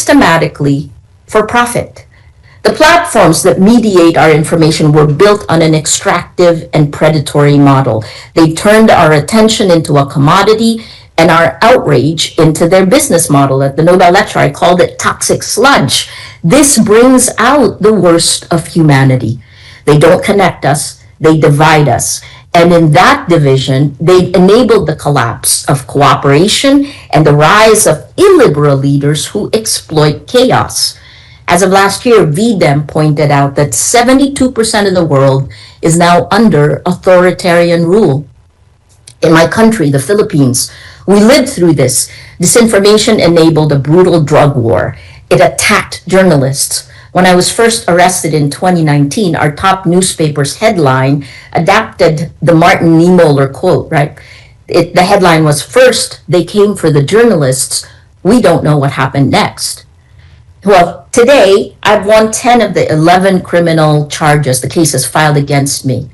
systematically for profit. The platforms that mediate our information were built on an extractive and predatory model. They turned our attention into a commodity and our outrage into their business model. At the Nobel lecture, I called it toxic sludge. This brings out the worst of humanity. They don't connect us, they divide us. And in that division, they enabled the collapse of cooperation and the rise of illiberal leaders who exploit chaos. As of last year, VDEM pointed out that 72% of the world is now under authoritarian rule. In my country, the Philippines, we lived through this. Disinformation enabled a brutal drug war. It attacked journalists. When I was first arrested in 2019, our top newspaper's headline adapted the Martin Niemöller quote, right? The headline was, "First, they came for the journalists. We don't know what happened next." Well, today, I've won 10 of the 11 criminal charges, the cases filed against me.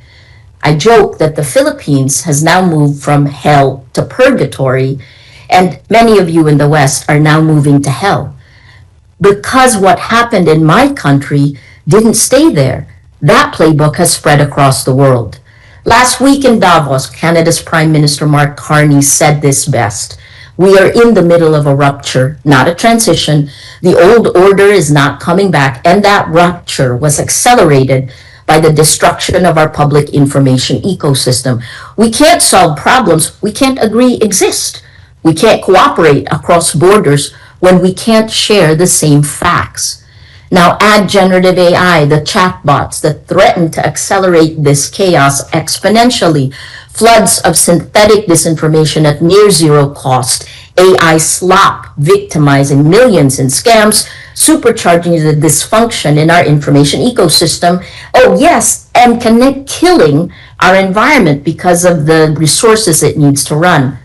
I joke that the Philippines has now moved from hell to purgatory, and many of you in the West are now moving to hell. Because what happened in my country didn't stay there. That playbook has spread across the world. Last week in Davos, Canada's Prime Minister Mark Carney said this best. We are in the middle of a rupture, not a transition. The old order is not coming back, and that rupture was accelerated by the destruction of our public information ecosystem. We can't solve problems we can't agree exist. We can't cooperate across borders when we can't share the same facts. Now add generative AI, the chatbots that threaten to accelerate this chaos exponentially, floods of synthetic disinformation at near zero cost, AI slop victimizing millions in scams, supercharging the dysfunction in our information ecosystem. Oh yes, and killing our environment because of the resources it needs to run.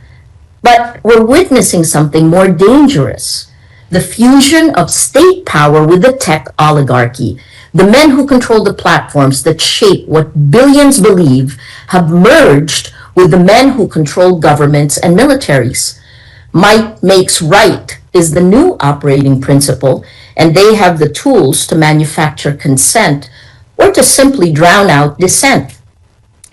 But we're witnessing something more dangerous. The fusion of state power with the tech oligarchy. The men who control the platforms that shape what billions believe have merged with the men who control governments and militaries. Might makes right is the new operating principle, and they have the tools to manufacture consent or to simply drown out dissent.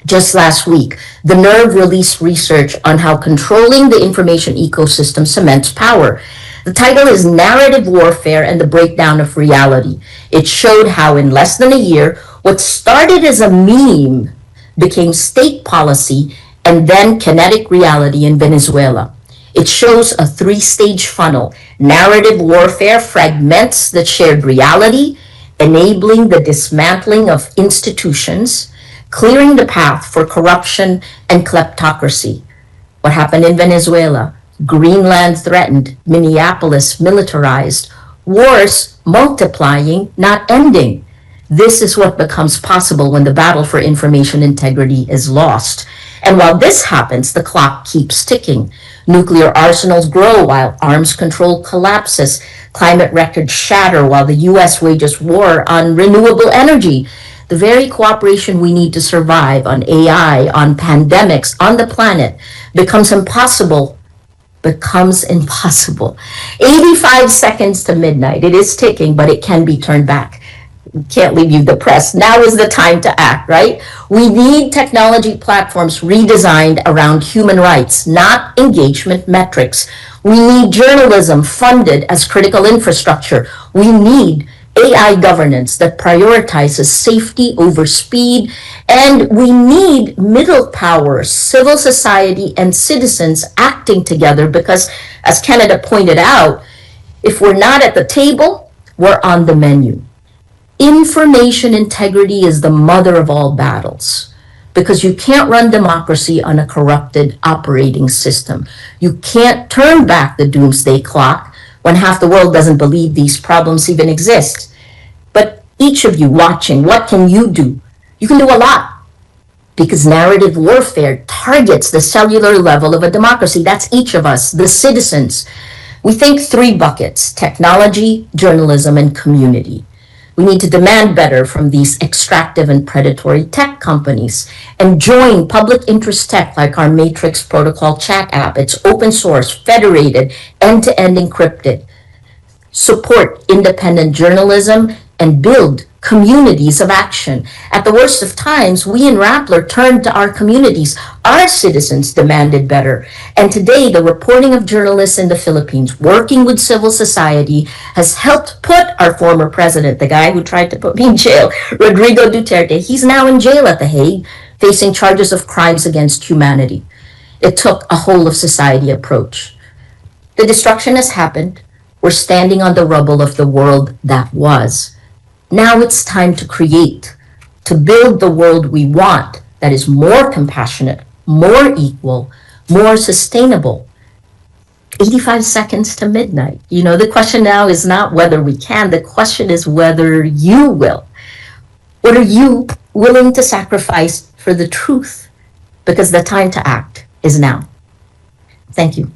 Just last week, the NERV released research on how controlling the information ecosystem cements power. The title is Narrative Warfare and the Breakdown of Reality. It showed how in less than a year, what started as a meme became state policy and then kinetic reality in Venezuela. It shows a three-stage funnel. Narrative warfare fragments the shared reality, enabling the dismantling of institutions, clearing the path for corruption and kleptocracy. What happened in Venezuela? Greenland threatened, Minneapolis militarized, wars multiplying, not ending. This is what becomes possible when the battle for information integrity is lost. And while this happens, the clock keeps ticking. Nuclear arsenals grow while arms control collapses. Climate records shatter while the US wages war on renewable energy. The very cooperation we need to survive on AI, on pandemics, on the planet becomes impossible. 85 seconds to midnight. It is ticking, but it can be turned back. Can't leave you depressed. Now is the time to act, right? We need technology platforms redesigned around human rights, not engagement metrics. We need journalism funded as critical infrastructure. We need AI governance that prioritizes safety over speed, and we need middle powers, civil society, and citizens acting together because, as Canada pointed out, if we're not at the table, we're on the menu. Information integrity is the mother of all battles because you can't run democracy on a corrupted operating system. You can't turn back the Doomsday Clock when half the world doesn't believe these problems even exist. But each of you watching, what can you do? You can do a lot because narrative warfare targets the cellular level of a democracy. That's each of us, the citizens. We think three buckets: technology, journalism, and community. We need to demand better from these extractive and predatory tech companies and join public interest tech like our Matrix Protocol chat app. It's open source, federated, end-to-end encrypted. support independent journalism, and build communities of action. At the worst of times, we in Rappler turned to our communities. Our citizens demanded better. And today, the reporting of journalists in the Philippines, working with civil society, has helped put our former president, the guy who tried to put me in jail, Rodrigo Duterte, he's now in jail at The Hague, facing charges of crimes against humanity. It took a whole of society approach. The destruction has happened. We're standing on the rubble of the world that was. Now it's time to create, to build the world we want that is more compassionate, more equal, more sustainable. 85 seconds to midnight. The question now is not whether we can, the question is whether you will. What are you willing to sacrifice for the truth? Because the time to act is now. Thank you.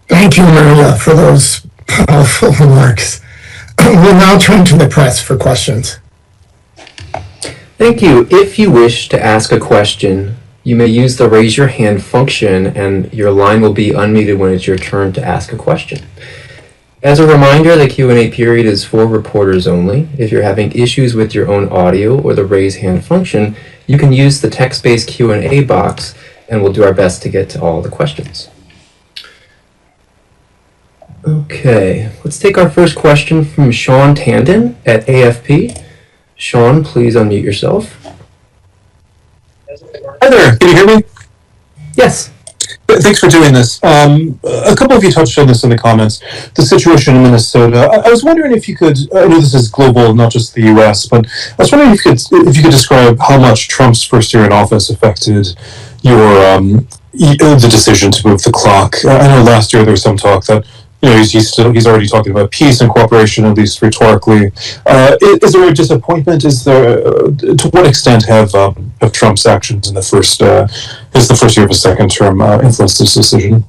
Thank you, Maria, for those powerful remarks. We'll now turn to the press for questions. Thank you. If you wish to ask a question, you may use the raise your hand function and your line will be unmuted when it's your turn to ask a question. As a reminder, the Q&A period is for reporters only. If you're having issues with your own audio or the raise hand function, you can use the text-based Q&A box and we'll do our best to get to all the questions. Okay, let's take our first question from Sean Tandon at AFP. Sean, please unmute yourself. Hi there, can you hear me? Yes. Thanks for doing this. A couple of you touched on this in the comments, the situation in Minnesota. I was wondering if you could, I know this is global, not just the US, but I was wondering if you could describe how much Trump's first year in office affected your the decision to move the clock. I know last year there was some talk that he's already talking about peace and cooperation, at least rhetorically. Is there a disappointment? Is there to what extent have Trump's actions in the first year of his second term influenced this decision?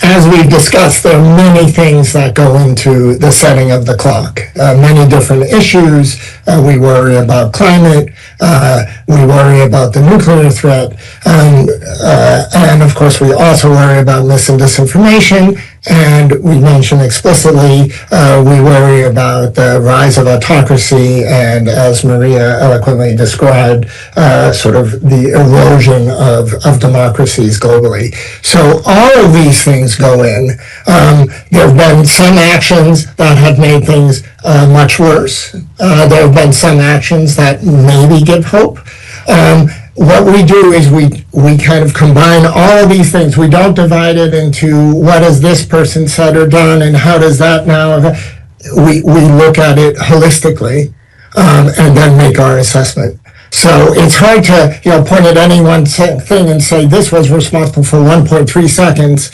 As we've discussed, there are many things that go into the setting of the clock. Many different issues. We worry about climate. We worry about the nuclear threat. And of course, we also worry about mis and disinformation. And we mentioned explicitly, we worry about the rise of autocracy and, as Maria eloquently described, sort of the erosion of democracies globally. So all of these things go in. There have been some actions that have made things much worse. There have been some actions that maybe give hope. What we do is we kind of combine all of these things. We don't divide it into what has this person said or done and how does that now. We look at it holistically and then make our assessment. So it's hard to point at any one thing and say this was responsible for 1.3 seconds.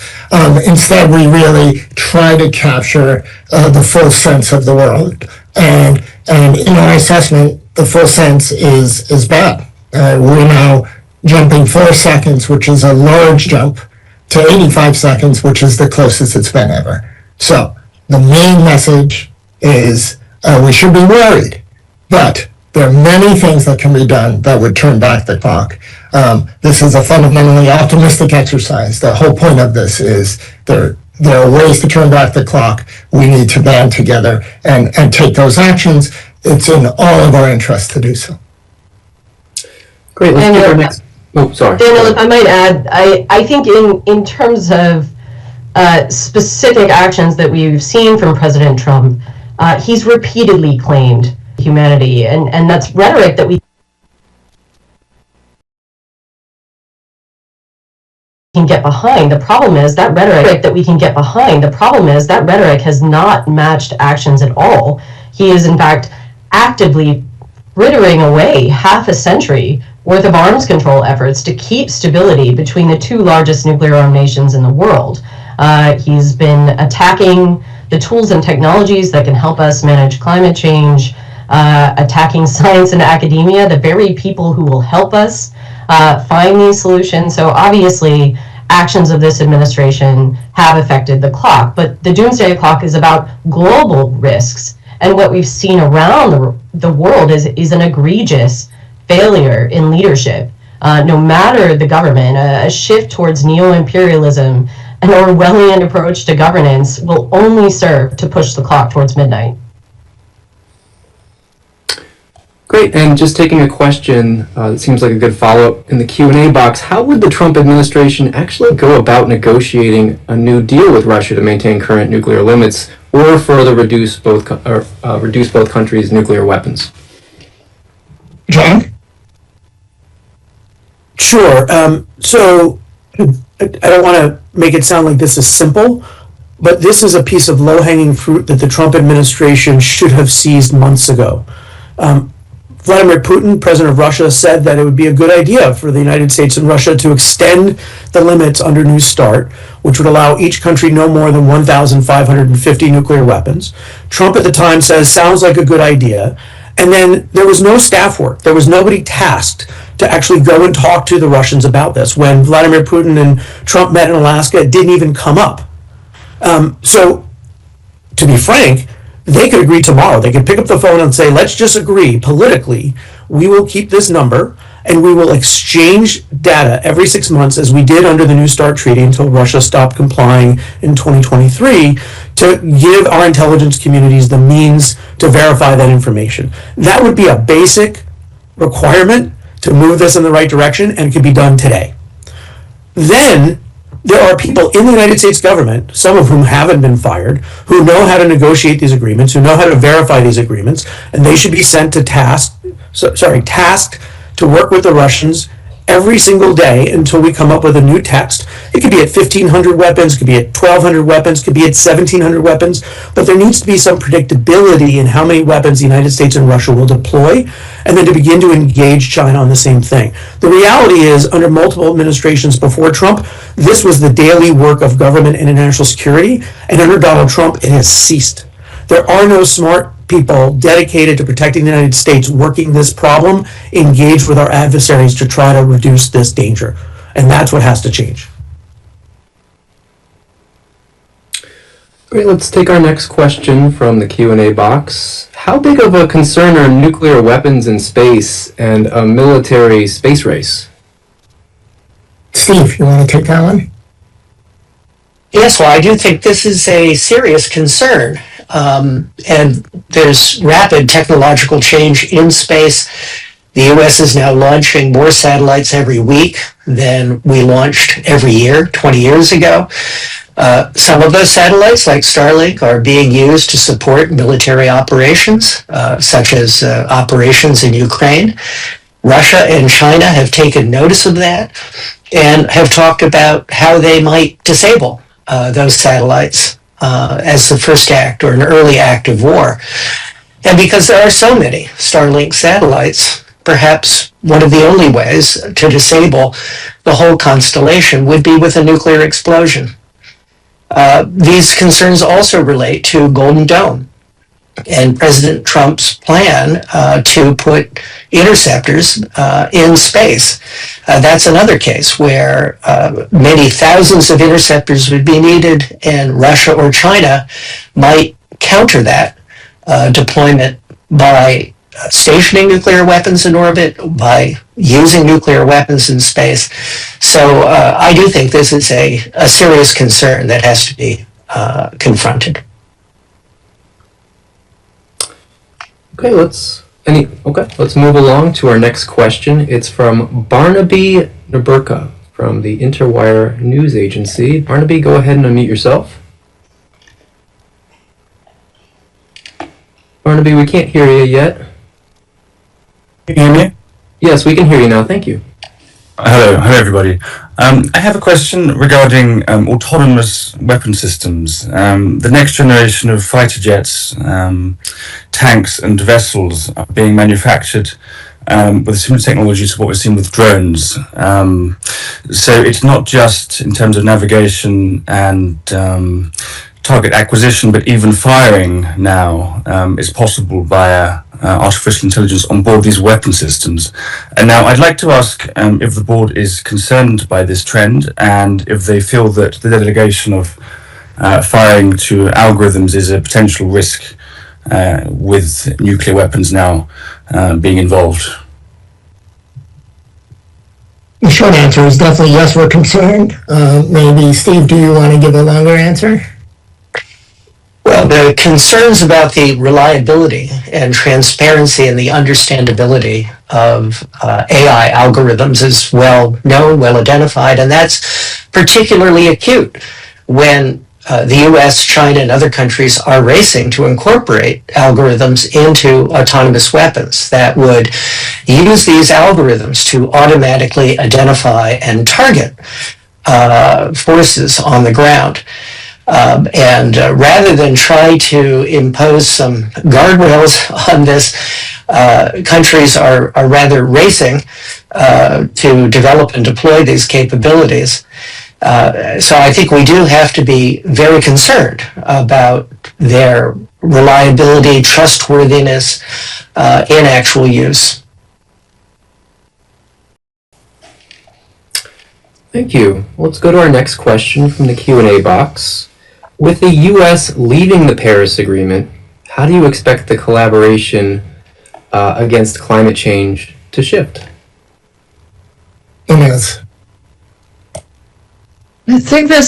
Instead, we really try to capture the full sense of the world. And in our assessment, the full sense is bad. We're now jumping 4 seconds, which is a large jump, to 85 seconds, which is the closest it's been ever. So the main message is we should be worried, but there are many things that can be done that would turn back the clock. This is a fundamentally optimistic exercise. The whole point of this is there are ways to turn back the clock. We need to band together and take those actions. It's in all of our interests to do so. Great, let's take our next. Oh, sorry. Daniel, if I might add, I think in terms of specific actions that we've seen from President Trump, he's repeatedly claimed humanity, and that's rhetoric that we can get behind. The problem is that rhetoric has not matched actions at all. He is, in fact, actively frittering away half a century worth of arms control efforts to keep stability between the two largest nuclear-armed nations in the world. He's been attacking the tools and technologies that can help us manage climate change, attacking science and academia, the very people who will help us find these solutions. So obviously, actions of this administration have affected the clock, but the Doomsday Clock is about global risks And what we've seen around the world is an egregious failure in leadership. No matter the government, a shift towards neo-imperialism, an Orwellian approach to governance will only serve to push the clock towards midnight. Great, and just taking a question that seems like a good follow-up in the Q&A box, how would the Trump administration actually go about negotiating a new deal with Russia to maintain current nuclear limits or further reduce both countries' nuclear weapons? John? Sure. So I don't want to make it sound like this is simple, but this is a piece of low-hanging fruit that the Trump administration should have seized months ago. Vladimir Putin, president of Russia, said that it would be a good idea for the United States and Russia to extend the limits under New START, which would allow each country no more than 1,550 nuclear weapons. Trump at the time says, sounds like a good idea. And then there was no staff work. There was nobody tasked to actually go and talk to the Russians about this. When Vladimir Putin and Trump met in Alaska, it didn't even come up. So, to be frank, they could agree tomorrow. They could pick up the phone and say, let's just agree politically, we will keep this number and we will exchange data every 6 months as we did under the New START treaty until Russia stopped complying in 2023 to give our intelligence communities the means to verify that information. That would be a basic requirement to move this in the right direction, and it could be done today. Then there are people in the United States government, some of whom haven't been fired, who know how to negotiate these agreements, who know how to verify these agreements, and they should be sent to tasked to work with the Russians every single day until we come up with a new text. It could be at 1,500 weapons, could be at 1,200 weapons, could be at 1,700 weapons, but there needs to be some predictability in how many weapons the United States and Russia will deploy, and then to begin to engage China on the same thing. The reality is, under multiple administrations before Trump, this was the daily work of government and national security, and under Donald Trump, it has ceased. There are no smart people dedicated to protecting the United States working this problem, engaged with our adversaries to try to reduce this danger. And that's what has to change. Great, let's take our next question from the Q&A box. How big of a concern are nuclear weapons in space and a military space race? Steve, you want to take that one? Yes, well, I do think this is a serious concern. And there's rapid technological change in space. The U.S. is now launching more satellites every week than we launched every year 20 years ago. Some of those satellites, like Starlink, are being used to support military operations, such as operations in Ukraine. Russia and China have taken notice of that and have talked about how they might disable those satellites as the first act or an early act of war. And because there are so many Starlink satellites, perhaps one of the only ways to disable the whole constellation would be with a nuclear explosion. These concerns also relate to Golden Dome and President Trump's plan to put interceptors in space. That's another case where many thousands of interceptors would be needed, and Russia or China might counter that deployment by stationing nuclear weapons in orbit, by using nuclear weapons in space. So I do think this is a serious concern that has to be confronted. Okay, let's move along to our next question. It's from Barnaby Naburka from the Interwire News Agency. Barnaby, go ahead and unmute yourself. Barnaby, we can't hear you yet. Can you hear me? Yes, we can hear you now. Thank you. Hello everybody. I have a question regarding autonomous weapon systems. The next generation of fighter jets, tanks and vessels are being manufactured with similar technologies to what we're seeing with drones. So it's not just in terms of navigation and target acquisition, but even firing now is possible via artificial intelligence on board these weapon systems. And now I'd like to ask if the board is concerned by this trend and if they feel that the delegation of firing to algorithms is a potential risk with nuclear weapons now being involved? The short answer is definitely yes, we're concerned. Maybe, Steve, do you want to give a longer answer? Well, the concerns about the reliability and transparency and the understandability of AI algorithms is well known, well identified, and that's particularly acute when the US, China, and other countries are racing to incorporate algorithms into autonomous weapons that would use these algorithms to automatically identify and target forces on the ground. Rather than try to impose some guardrails on this, countries are rather racing to develop and deploy these capabilities. So I think we do have to be very concerned about their reliability, trustworthiness in actual use. Thank you. Let's go to our next question from the Q&A box. With the U.S. leaving the Paris Agreement, how do you expect the collaboration against climate change to shift? Inez. I think I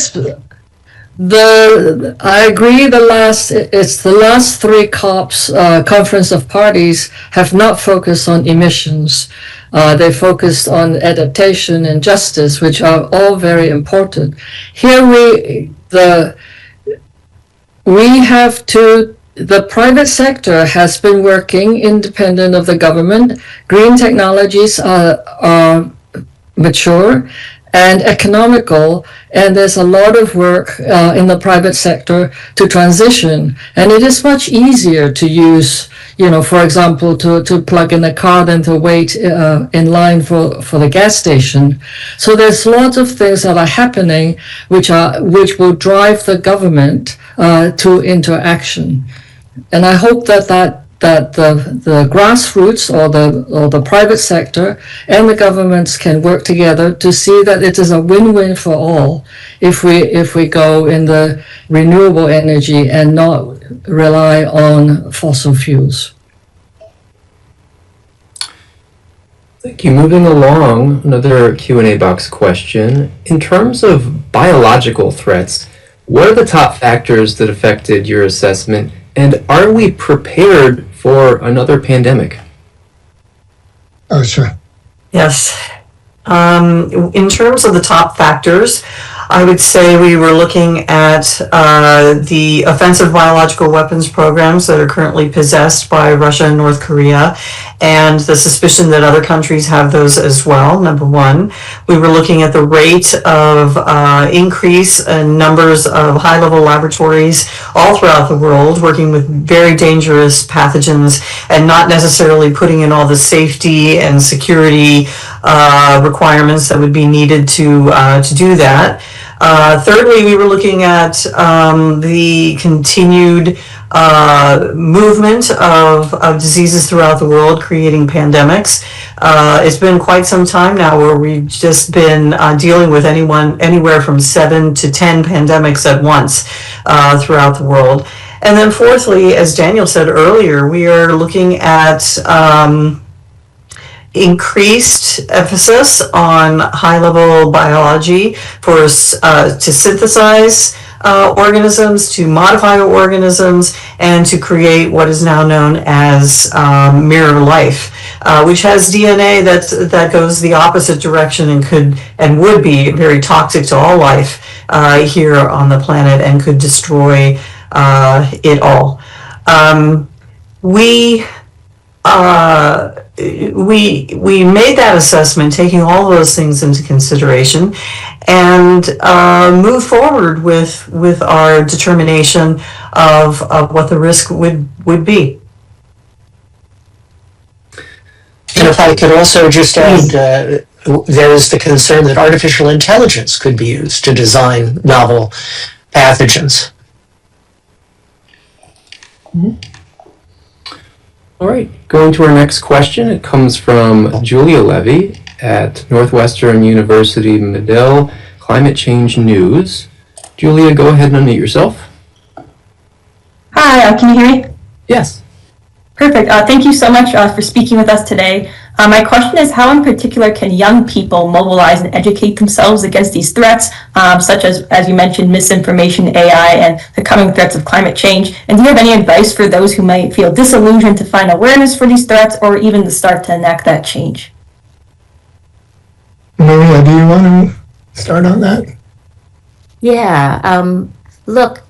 agree it's the last three COPs, Conference of Parties, have not focused on emissions. They focused on adaptation and justice, which are all very important. Here the private sector has been working independent of the government. Green technologies are mature and economical, and there's a lot of work in the private sector to transition. And it is much easier to use, for example, to plug in a car than to wait in line for the gas station. So there's lots of things that are happening which will drive the government into action. And I hope that the grassroots or the private sector and the governments can work together to see that it is a win-win for all if we go in the renewable energy and not rely on fossil fuels. Thank you. Moving along, another Q&A box question. In terms of biological threats, what are the top factors that affected your assessment, and are we prepared for another pandemic? Oh, sure. Yes. In terms of the top factors, I would say we were looking at the offensive biological weapons programs that are currently possessed by Russia and North Korea, and the suspicion that other countries have those as well, number one. We were looking at the rate of increase in numbers of high-level laboratories all throughout the world, working with very dangerous pathogens and not necessarily putting in all the safety and security requirements that would be needed to do that. Thirdly, we were looking at the continued movement of diseases throughout the world, creating pandemics. It's been quite some time now where we've just been dealing with anywhere from 7 to 10 pandemics at once throughout the world. And then fourthly, as Daniel said earlier, we are looking at increased emphasis on high-level biology to synthesize organisms, to modify organisms, and to create what is now known as mirror life, which has DNA that goes the opposite direction and would be very toxic to all life here on the planet and could destroy it all. We made that assessment, taking all those things into consideration, and move forward with our determination of what the risk would be. And if I could also just add, there is the concern that artificial intelligence could be used to design novel pathogens. Mm-hmm. All right, going to our next question. It comes from Julia Levy at Northwestern University Medill Climate Change News. Julia, go ahead and unmute yourself. Hi, can you hear me? Yes. Perfect. Thank you so much for speaking with us today. My question is, how in particular can young people mobilize and educate themselves against these threats, such as you mentioned, misinformation, AI, and the coming threats of climate change? And do you have any advice for those who might feel disillusioned to find awareness for these threats or even to start to enact that change? Maria, do you want to start on that? Yeah. Look,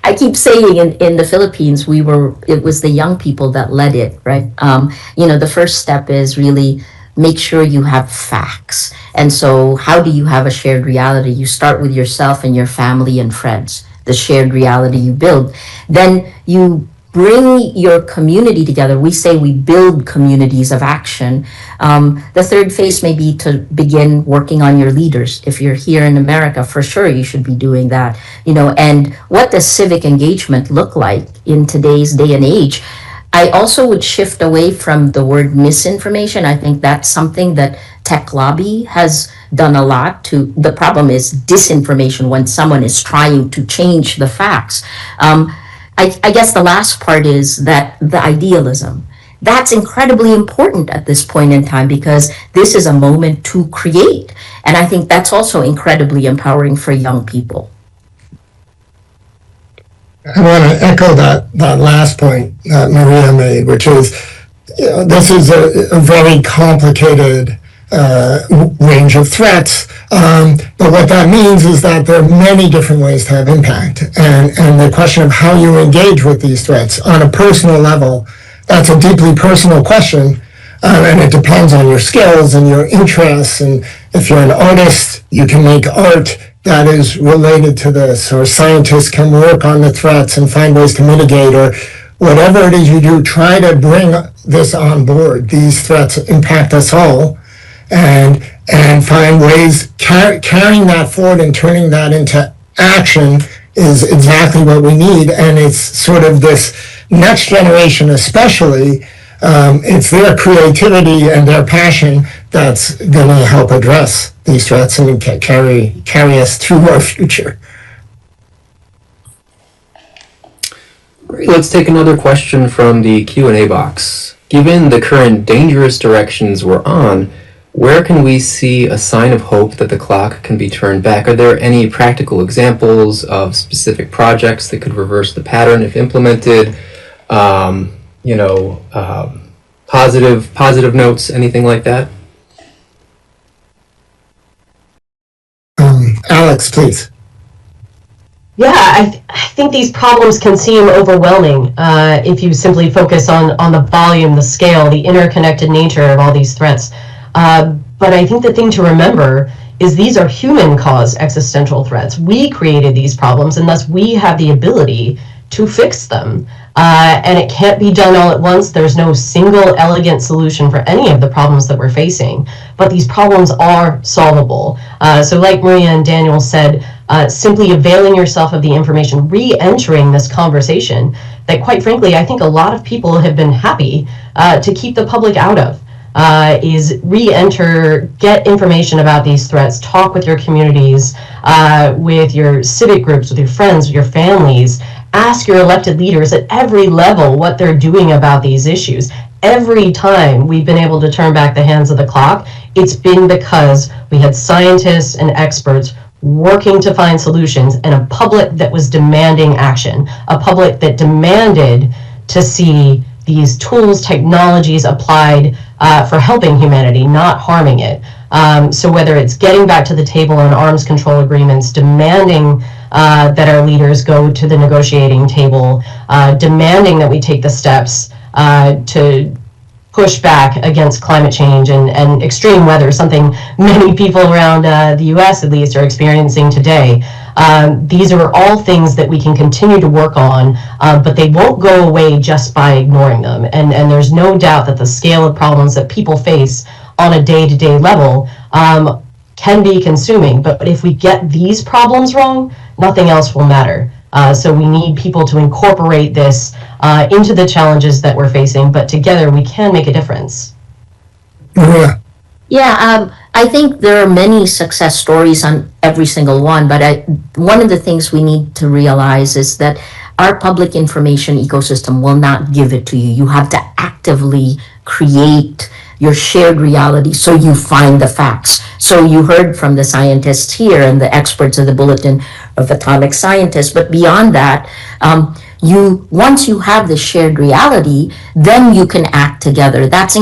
I keep saying in the Philippines, it was the young people that led it, right? The first step is really make sure you have facts. And so how do you have a shared reality? You start with yourself and your family and friends, the shared reality you build. Then you bring your community together. We say we build communities of action. The third phase may be to begin working on your leaders. If you're here in America, for sure you should be doing that. And what does civic engagement look like in today's day and age? I also would shift away from the word misinformation. I think that's something that tech lobby has done a lot to. The problem is disinformation when someone is trying to change the facts. I guess the last part is that the idealism. That's incredibly important at this point in time because this is a moment to create. And I think that's also incredibly empowering for young people. I want to echo that last point that Maria made, which is this is a very complicated range of threats. But what that means is that there are many different ways to have impact. And the question of how you engage with these threats on a personal level, that's a deeply personal question. And it depends on your skills and your interests. And if you're an artist, you can make art that is related to this, or scientists can work on the threats and find ways to mitigate, or whatever it is you do, try to bring this on board. These threats impact us all. And find ways, carrying that forward and turning that into action is exactly what we need. And it's sort of this next generation especially, it's their creativity and their passion that's going to help address these threats and carry us through our future. Great. Let's take another question from the Q&A box. Given the current dangerous directions we're on, where can we see a sign of hope that the clock can be turned back? Are there any practical examples of specific projects that could reverse the pattern if implemented? Positive notes, anything like that? Alex, please. Yeah, I think these problems can seem overwhelming if you simply focus on the volume, the scale, the interconnected nature of all these threats. But I think the thing to remember is these are human-caused existential threats. We created these problems, and thus we have the ability to fix them. And it can't be done all at once. There's no single elegant solution for any of the problems that we're facing, but these problems are solvable. So like Maria and Daniel said, simply availing yourself of the information, re-entering this conversation that, quite frankly, I think a lot of people have been happy to keep the public out of. Is re-enter, get information about these threats, talk with your communities, with your civic groups, with your friends, with your families, ask your elected leaders at every level what they're doing about these issues. Every time we've been able to turn back the hands of the clock, it's been because we had scientists and experts working to find solutions and a public that was demanding action, a public that demanded to see these tools, technologies applied for helping humanity, not harming it. So whether it's getting back to the table on arms control agreements, demanding that our leaders go to the negotiating table, demanding that we take the steps to push back against climate change and extreme weather, something many people around the US at least are experiencing today. These are all things that we can continue to work on, but they won't go away just by ignoring them. And there's no doubt that the scale of problems that people face on a day-to-day level can be consuming. But if we get these problems wrong, nothing else will matter. So we need people to incorporate this into the challenges that we're facing, but together we can make a difference. Yeah. I think there are many success stories on every single one, but one of the things we need to realize is that our public information ecosystem will not give it to you. You have to actively create your shared reality so you find the facts. So you heard from the scientists here and the experts of the Bulletin of Atomic Scientists, but beyond that, once you have the shared reality, then you can act together. That's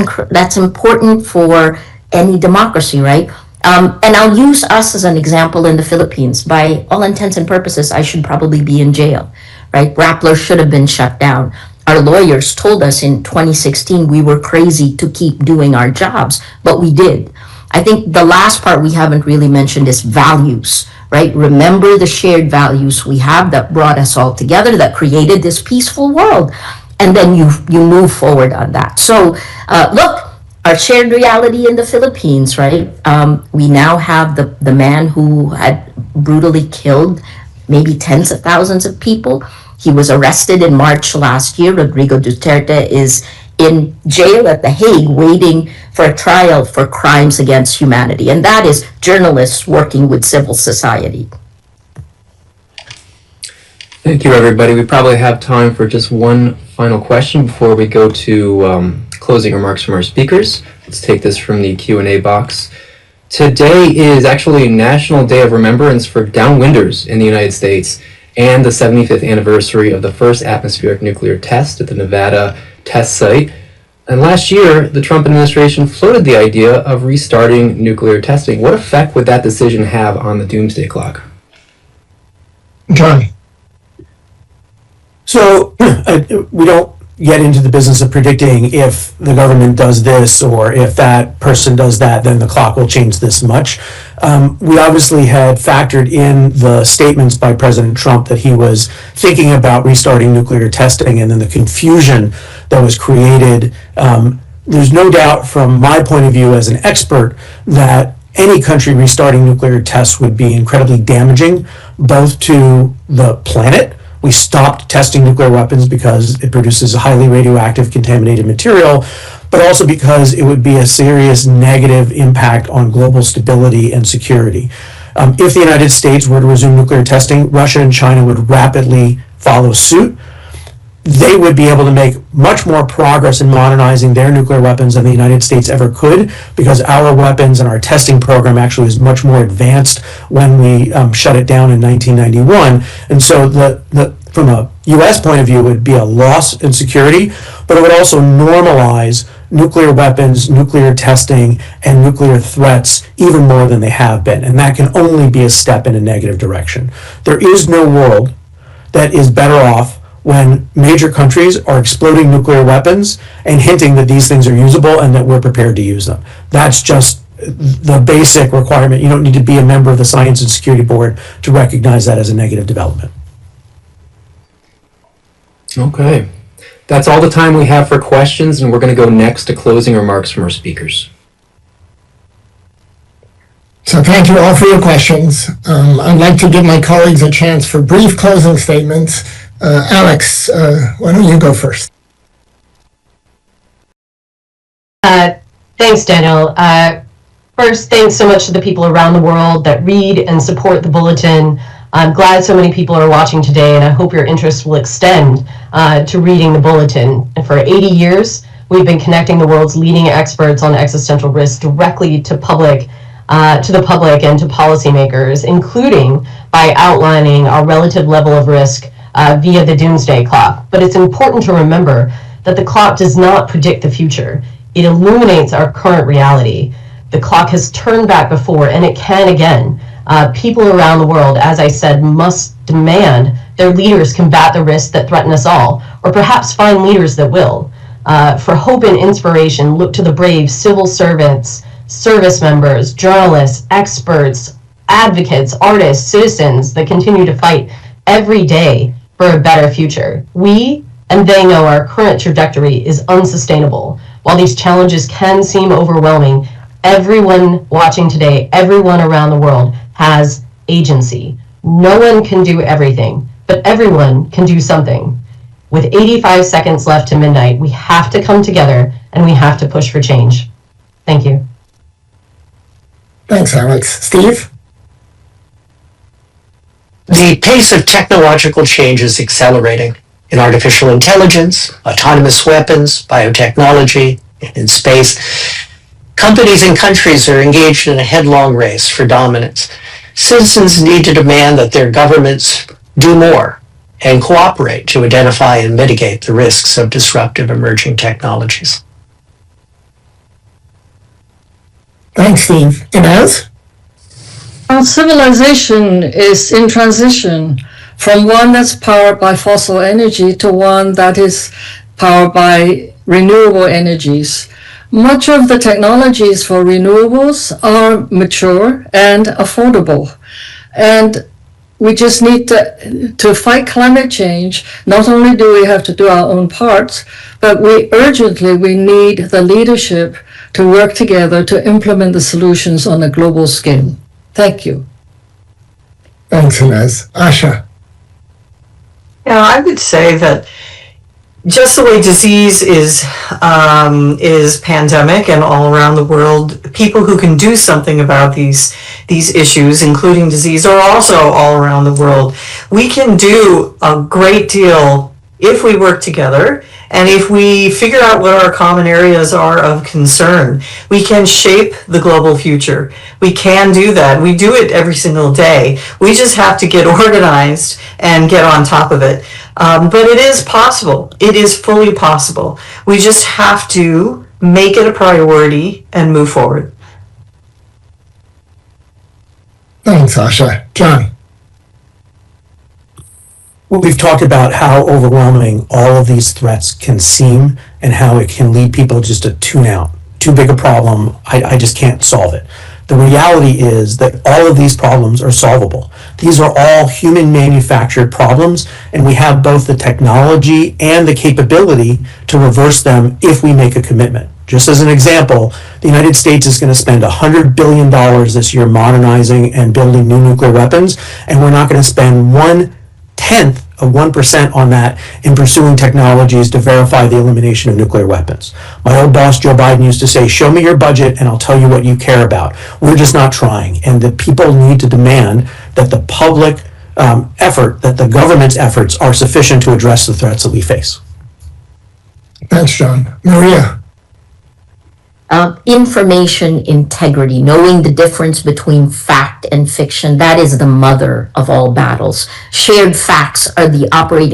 important for any democracy, right? And I'll use us as an example in the Philippines. By all intents and purposes, I should probably be in jail, right? Rappler should have been shut down. Our lawyers told us in 2016 we were crazy to keep doing our jobs, but we did. I think the last part we haven't really mentioned is values, right? Remember the shared values we have that brought us all together, that created this peaceful world. And then you move forward on that. So look, our shared reality in the Philippines, right? We now have the man who had brutally killed maybe tens of thousands of people. He was arrested in March last year. Rodrigo Duterte is in jail at The Hague waiting for a trial for crimes against humanity. And that is journalists working with civil society. Thank you, everybody. We probably have time for just one final question before we go to closing remarks from our speakers. Let's take this from the Q&A box. Today is actually National Day of Remembrance for Downwinders in the United States and the 75th anniversary of the first atmospheric nuclear test at the Nevada test site. And last year, the Trump administration floated the idea of restarting nuclear testing. What effect would that decision have on the Doomsday Clock? John. So we don't get into the business of predicting if the government does this or if that person does that, then the clock will change this much. We obviously had factored in the statements by President Trump that he was thinking about restarting nuclear testing, and then the confusion that was created. There's no doubt from my point of view as an expert that any country restarting nuclear tests would be incredibly damaging, both to the planet. We stopped testing nuclear weapons because it produces a highly radioactive contaminated material, but also because it would be a serious negative impact on global stability and security. If the United States were to resume nuclear testing, Russia and China would rapidly follow suit. They would be able to make much more progress in modernizing their nuclear weapons than the United States ever could, because our weapons and our testing program actually is much more advanced when we shut it down in 1991. And so from a U.S. point of view, it would be a loss in security, but it would also normalize nuclear weapons, nuclear testing, and nuclear threats even more than they have been. And that can only be a step in a negative direction. There is no world that is better off when major countries are exploding nuclear weapons and hinting that these things are usable and that we're prepared to use them. That's just the basic requirement. You don't need to be a member of the Science and Security Board to recognize that as a negative development. Okay. That's all the time we have for questions, and we're going to go next to closing remarks from our speakers. So thank you all for your questions. I'd like to give my colleagues a chance for brief closing statements. Alex, why don't you go first? Thanks, Daniel. First, thanks so much to the people around the world that read and support the Bulletin. I'm glad so many people are watching today, and I hope your interest will extend to reading the Bulletin. And for 80 years, we've been connecting the world's leading experts on existential risk directly to the public and to policymakers, including by outlining our relative level of risk via the Doomsday Clock. But it's important to remember that the clock does not predict the future. It illuminates our current reality. The clock has turned back before, and it can again. People around the world, as I said, must demand their leaders combat the risks that threaten us all, or perhaps find leaders that will. For hope and inspiration, look to the brave civil servants, service members, journalists, experts, advocates, artists, citizens that continue to fight every day for a better future. We and they know our current trajectory is unsustainable. While these challenges can seem overwhelming, everyone watching today, everyone around the world has agency. No one can do everything, but everyone can do something. With 85 seconds left to midnight, we have to come together and we have to push for change. Thank you. Thanks, Alex. Steve? The pace of technological change is accelerating in artificial intelligence, autonomous weapons, biotechnology, and in space. Companies and countries are engaged in a headlong race for dominance. Citizens need to demand that their governments do more and cooperate to identify and mitigate the risks of disruptive emerging technologies. Thanks, Steve. Inez? Our civilization is in transition from one that's powered by fossil energy to one that is powered by renewable energies. Much of the technologies for renewables are mature and affordable. And we just need to fight climate change. Not only do we have to do our own parts, but we need the leadership to work together to implement the solutions on a global scale. Thank you. Thanks, Inez. Asha? Yeah, I would say that just the way disease is pandemic and all around the world, people who can do something about these issues, including disease, are also all around the world. We can do a great deal if we work together and if we figure out what our common areas are of concern. We can shape the global future. We can do that. We do it every single day. We just have to get organized and get on top of it. But it is possible. It is fully possible. We just have to make it a priority and move forward. Thanks, Asha. John? Well, we've talked about how overwhelming all of these threats can seem and how it can lead people just to tune out. Too big a problem. I just can't solve it. The reality is that all of these problems are solvable. These are all human manufactured problems, and we have both the technology and the capability to reverse them if we make a commitment. Just as an example, the United States is going to spend $100 billion this year modernizing and building new nuclear weapons, and we're not going to spend 1/10 of 1% on that in pursuing technologies to verify the elimination of nuclear weapons. My old boss, Joe Biden, used to say, show me your budget and I'll tell you what you care about. We're just not trying. And the people need to demand that the public effort, that the government's efforts are sufficient to address the threats that we face. Thanks, John. Maria? Information integrity, knowing the difference between fact and fiction, that is the mother of all battles. Shared facts are the operating